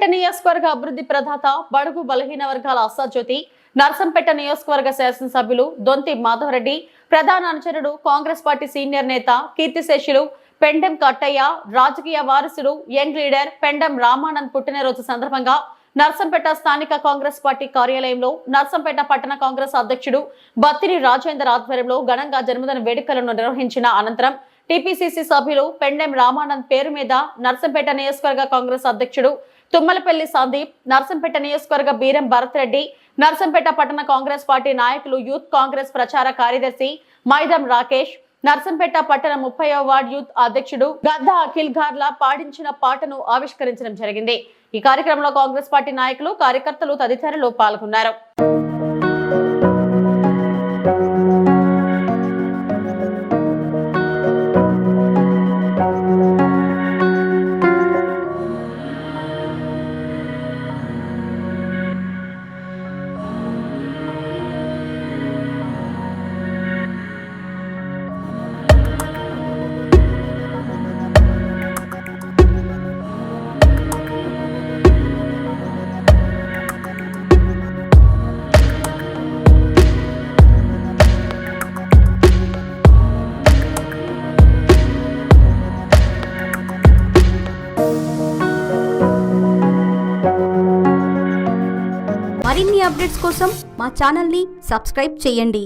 నర్సంపేట నియోజకవర్గ అభివృద్ధి ప్రదాత బడుగు బలహీన వర్గాల ఆశాజ్యోతి నర్సంపేట నియోజకవర్గ శాసనసభ్యులు దొంతి మాధవరెడ్డి ప్రధాన అనుచరుడు కాంగ్రెస్ పార్టీ సీనియర్ నేత కీర్తిశేషులు పెండెం కట్టయ్య రాజకీయ వారసుడు యంగ్ లీడర్ పెండెం రామానంద్ పుట్టినరోజు సందర్భంగా నర్సంపేట స్థానిక కాంగ్రెస్ పార్టీ కార్యాలయంలో నర్సంపేట పట్టణ కాంగ్రెస్ అధ్యక్షుడు బత్తిరి రాజేందర్ ఆధ్వర్యంలో ఘనంగా జన్మదిన వేడుకలను నిర్వహించిన అనంతరం టీపీసీసీ సభ్యులు పెండెం రామానంద్ పేరు మీద నర్సంపేట నియోజకవర్గ కాంగ్రెస్ అధ్యక్షుడు తుమ్మలపల్లి సందీప్, నర్సంపేట నియోజకవర్గ బీరం భరత్ రెడ్డి, నర్సంపేట పట్టణ కాంగ్రెస్ పార్టీ నాయకులు యూత్ కాంగ్రెస్ ప్రచార కార్యదర్శి మైదం రాకేష్, నర్సంపేట పట్టణ 30వ వార్డు యూత్ అధ్యక్షుడు గద్దా అఖిల్ గార్ల పాడించిన పాటను ఆవిష్కరించడం జరిగింది. ఈ కార్యక్రమంలో కాంగ్రెస్ పార్టీ నాయకులు, కార్యకర్తలు తదితరులు పాల్గొన్నారు. మరిన్ని అప్డేట్స్ కోసం మా ఛానల్ని సబ్స్క్రైబ్ చేయండి.